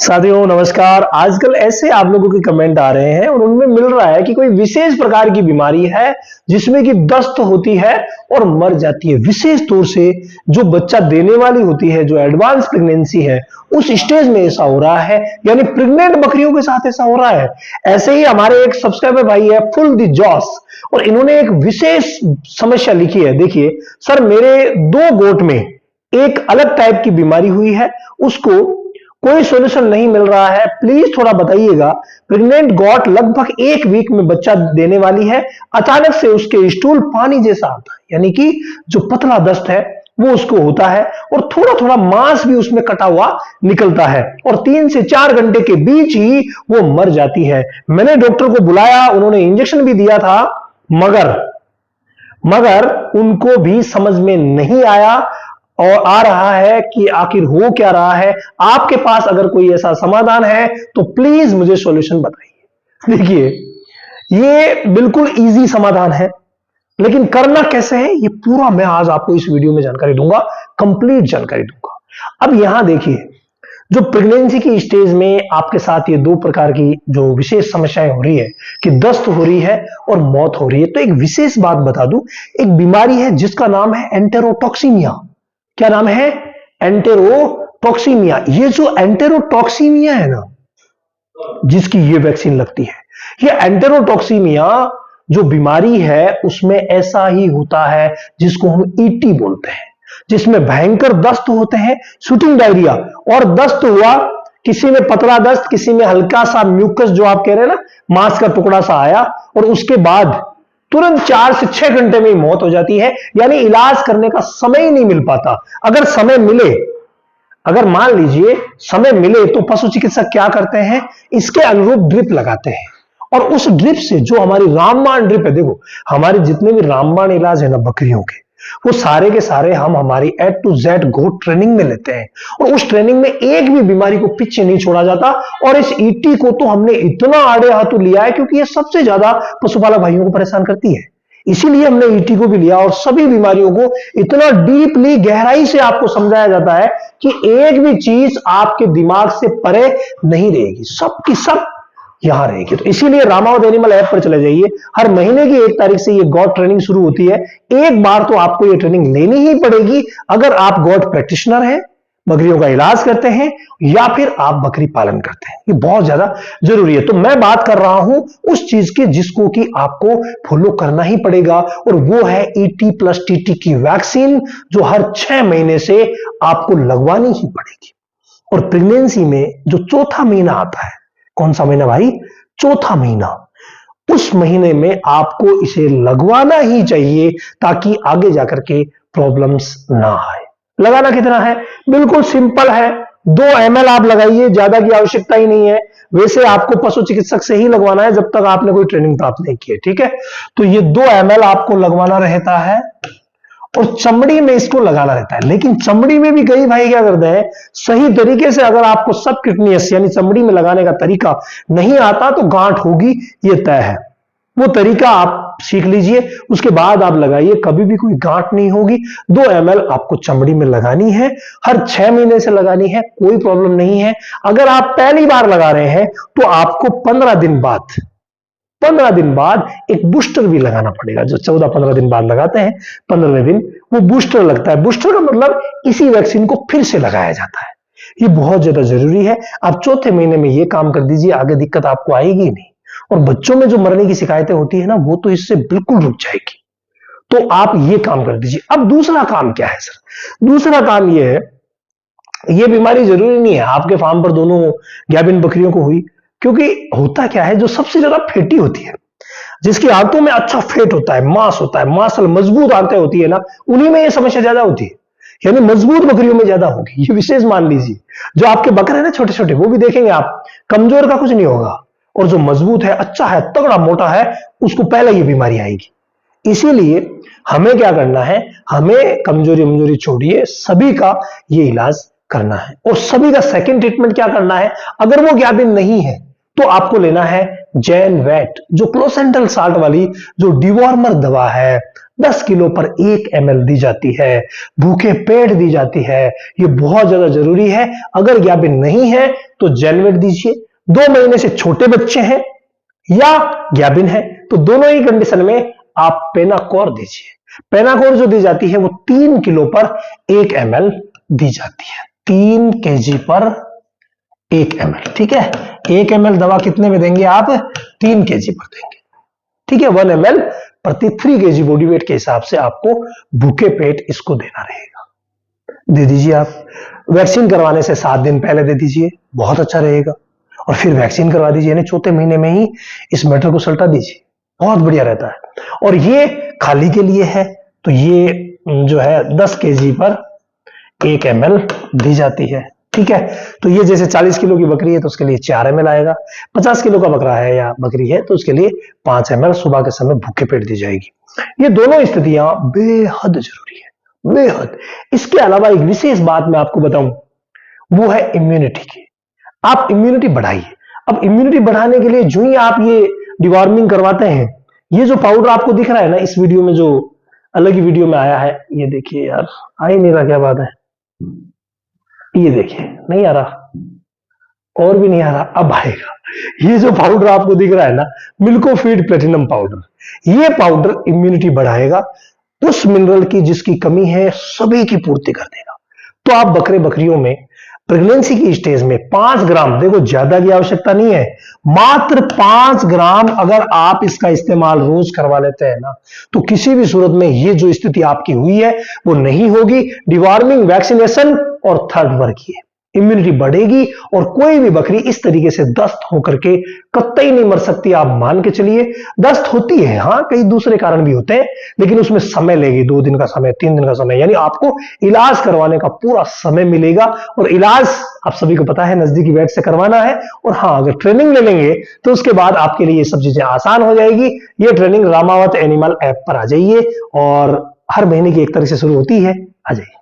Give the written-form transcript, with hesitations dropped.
साथियों नमस्कार। आजकल ऐसे आप लोगों के कमेंट आ रहे हैं और उनमें मिल रहा है कि कोई विशेष प्रकार की बीमारी है जिसमें कि दस्त होती है और मर जाती है। विशेष तौर से जो बच्चा देने वाली होती है, जो एडवांस प्रेगनेंसी है, उस स्टेज में ऐसा हो रहा है, यानी प्रेग्नेंट बकरियों के साथ ऐसा हो रहा है। ऐसे ही हमारे एक सब्सक्राइबर भाई है फुल द जॉस, और इन्होंने एक विशेष समस्या लिखी है। देखिए सर, मेरे 2 गोट में एक अलग टाइप की बीमारी हुई है, उसको कोई सॉल्यूशन नहीं मिल रहा है, प्लीज थोड़ा बताइएगा। प्रेग्नेंट गॉट लगभग 1 वीक में बच्चा देने वाली है, अचानक से उसके स्टूल पानी जैसा आता है, यानी कि जो पतला दस्त है वो उसको होता है और थोड़ा थोड़ा मांस भी उसमें कटा हुआ निकलता है और 3 से 4 घंटे के बीच ही वो मर जाती है। मैंने डॉक्टर को बुलाया, उन्होंने इंजेक्शन भी दिया था, मगर उनको भी समझ में नहीं आया और आ रहा है कि आखिर हो क्या रहा है। आपके पास अगर कोई ऐसा समाधान है तो प्लीज मुझे सॉल्यूशन बताइए। देखिए ये बिल्कुल इजी समाधान है, लेकिन करना कैसे है ये पूरा मैं आज आपको इस वीडियो में जानकारी दूंगा, कंप्लीट जानकारी दूंगा। अब यहां देखिए, जो प्रेगनेंसी की स्टेज में आपके साथ ये 2 प्रकार की जो विशेष समस्याएं हो रही है कि दस्त हो रही है और मौत हो रही है, तो एक विशेष बात बता दूं, एक बीमारी है जिसका नाम है एंटेरोटॉक्सीमिया। क्या नाम है? एंटेरोटॉक्सीमिया। ये जो एंटेरोटॉक्सीमिया है ना, जिसकी ये वैक्सीन लगती है, ये एंटेरोटॉक्सीमिया जो बीमारी है उसमें ऐसा ही होता है जिसको हम ईटी बोलते हैं, जिसमें भयंकर दस्त होते हैं, शूटिंग डायरिया। और दस्त हुआ, किसी में पतला दस्त, किसी में हल्का सा म्यूकस जो आप कह रहे हैं ना, मांस का टुकड़ा सा आया, और उसके बाद तुरंत 4 से 6 घंटे में ही मौत हो जाती है, यानी इलाज करने का समय ही नहीं मिल पाता। अगर समय मिले, अगर मान लीजिए समय मिले, तो पशु चिकित्सक क्या करते हैं, इसके अनुरूप ड्रिप लगाते हैं, और उस ड्रिप से, जो हमारी रामबाण ड्रिप है, देखो हमारे जितने भी रामबाण इलाज है ना बकरियों के, वो सारे के सारे हम हमारी A to Z goat training में लेते हैं, और उस ट्रेनिंग में एक भी बीमारी को पीछे नहीं छोड़ा जाता। और इस ईटी को तो हमने इतना आड़े हाथों लिया है क्योंकि ये सबसे ज्यादा पशुपालक भाइयों को परेशान करती है, इसीलिए हमने ईटी को भी लिया। और सभी बीमारियों को इतना डीपली, गहराई से आपको समझाया जाता है कि एक भी चीज आपके दिमाग से परे नहीं रहेगी, सब की सब यहां रहेगी। तो इसीलिए रामावत एनिमल ऐप पर चले जाइए। हर महीने की 1 तारीख से ये गॉट ट्रेनिंग शुरू होती है। एक बार तो आपको ये ट्रेनिंग लेनी ही पड़ेगी, अगर आप गॉट प्रैक्टिशनर हैं, बकरियों का इलाज करते हैं, या फिर आप बकरी पालन करते हैं। ये बहुत ज्यादा जरूरी है। तो मैं बात कर रहा हूं उस चीज की जिसको कि आपको फॉलो करना ही पड़ेगा, और वो है ईटी प्लस टीटी की वैक्सीन, जो हर 6 महीने से आपको लगवानी ही पड़ेगी। और प्रेगनेंसी में जो चौथा महीना आता है, कौन सा महीना भाई? चौथा महीना। उस महीने में आपको इसे लगवाना ही चाहिए, ताकि आगे जाकर के प्रॉब्लम्स ना आए। लगाना कितना है? बिल्कुल सिंपल है, 2 ml आप लगाइए, ज्यादा की आवश्यकता ही नहीं है। वैसे आपको पशु चिकित्सक से ही लगवाना है जब तक आपने कोई ट्रेनिंग प्राप्त नहीं की है, ठीक है? तो ये 2 ml आपको लगवाना रहता है, और चमड़ी में इसको लगाना रहता है। लेकिन चमड़ी में भी कई भाई क्या करते हैं, सही तरीके से अगर आपको सबक्यूटेनियस यानी चमड़ी में लगाने का तरीका नहीं आता तो गांठ होगी, ये तय है। वो तरीका आप सीख लीजिए, उसके बाद आप लगाइए, कभी भी कोई गांठ नहीं होगी। 2 ml आपको चमड़ी में लगानी है, हर 6 महीने से लगानी है, कोई प्रॉब्लम नहीं है। अगर आप पहली बार लगा रहे हैं तो आपको 15 दिन बाद एक बूस्टर भी लगाना पड़ेगा। जो 14-15 दिन बाद लगाते हैं, 15वें दिन वो बूस्टर लगता है। बूस्टर का मतलब इसी वैक्सीन को फिर से लगाया जाता है। ये बहुत ज्यादा जरूरी है। आप चौथे महीने में ये काम कर दीजिए, आगे दिक्कत आपको आएगी नहीं। और बच्चों में जो मरने की शिकायतें होती है ना, वो तो इससे बिल्कुल रुक जाएगी। तो आप ये काम कर दीजिए। अब दूसरा काम क्या है सर? दूसरा काम ये है, ये बीमारी जरूरी नहीं है आपके फार्म पर दोनों गाभिन बकरियों को हुई, क्योंकि होता क्या है, जो सबसे ज्यादा फैटी होती है, जिसकी आंतों में अच्छा फेट होता है, मांस होता है, मांसल मजबूत आंतें होती है ना, उन्हीं में ये समस्या ज्यादा होती है, यानी मजबूत बकरियों में ज्यादा होगी। ये विशेष मान लीजिए। जो आपके बकरे हैं ना छोटे छोटे, वो भी देखेंगे आप, कमजोर का कुछ नहीं होगा, और जो मजबूत है, अच्छा है, तगड़ा मोटा है, उसको पहले ये बीमारी आएगी। इसीलिए हमें क्या करना है, हमें कमजोरी छोड़िए, सभी का ये इलाज करना है। और सभी का सेकंड ट्रीटमेंट क्या करना है, अगर वो गाभिन नहीं है तो आपको लेना है जैन वेट, जो प्लोसेंटल साल्ट वाली जो डिवॉर्मर दवा है, 10 किलो पर 1 ml दी जाती है, भूखे पेट दी जाती है। ये बहुत ज्यादा जरूरी है। अगर ग्याबिन नहीं है तो जेलवेट दीजिए। 2 महीने से छोटे बच्चे हैं या ग्याबिन है तो दोनों ही कंडीशन में आप पेनाकोर दीजिए। पेनाकोर जो दी जाती है वो 3 किलो पर 1 ml दी जाती है। 3 kg पर 1 ml, ठीक है। 1 ml दवा कितने में देंगे आप? 3 kg पर देंगे, ठीक है। 1 ml प्रति 3 kg बॉडी वेट के हिसाब से आपको भूखे पेट इसको देना रहेगा। दे दीजिए आप। वैक्सीन करवाने से 7 दिन पहले दे दीजिए, बहुत अच्छा रहेगा। और फिर वैक्सीन करवा दीजिए, यानी चौथे महीने में ही इस मैटर को सल्टा दीजिए, बहुत बढ़िया रहता है। और ये खाली के लिए है तो ये जो है 10 kg पर 1 ml दी जाती है, ठीक है। तो ये जैसे 40 किलो की बकरी है तो उसके लिए 4 ml आएगा। 50 किलो का बकरा है या बकरी है तो उसके लिए 5 ml सुबह के समय भूखे पेट दी जाएगी। ये दोनों स्थितियां बेहद जरूरी है, बेहद। इसके अलावा एक विशेष बात मैं आपको बताऊं, वो है इम्यूनिटी की। आप इम्यूनिटी बढ़ाइए। अब इम्यूनिटी बढ़ाने के लिए जो ही आप ये डिवॉर्मिंग करवाते हैं, ये जो पाउडर आपको दिख रहा है ना इस वीडियो में, जो अलग ही वीडियो में आया है, ये देखिए यार, आ ही नहीं रहा, क्या बात है, ये देखिए नहीं आ रहा, और भी नहीं आ रहा, अब आएगा। ये जो पाउडर आपको दिख रहा है ना, मिल्कोफीड प्लेटिनम पाउडर, ये पाउडर इम्यूनिटी बढ़ाएगा। उस मिनरल की जिसकी कमी है सभी की पूर्ति कर देगा। तो आप बकरे बकरियों में प्रेगनेंसी की स्टेज में 5 ग्राम, देखो ज्यादा की आवश्यकता नहीं है, मात्र 5 ग्राम अगर आप इसका इस्तेमाल रोज करवा लेते हैं ना, तो किसी भी सूरत में ये जो स्थिति आपकी हुई है वो नहीं होगी। डिवॉर्मिंग, वैक्सीनेशन और थर्ड वर्ग की इम्यूनिटी बढ़ेगी और कोई भी बकरी इस तरीके से दस्त होकर के कतई नहीं मर सकती, आप मान के चलिए। दस्त होती है, हाँ, कई दूसरे कारण भी होते हैं, लेकिन उसमें समय लेगी, 2 दिन का समय, 3 दिन का समय, यानी आपको इलाज करवाने का पूरा समय मिलेगा। और इलाज आप सभी को पता है नजदीकी वेट से करवाना है। और हाँ, अगर ट्रेनिंग ले लेंगे तो उसके बाद आपके लिए ये सब चीजें आसान हो जाएगी। ये ट्रेनिंग रामावत एनिमल ऐप पर आ जाइए और हर महीने की 1 तारीख से शुरू होती है, आ जाइए।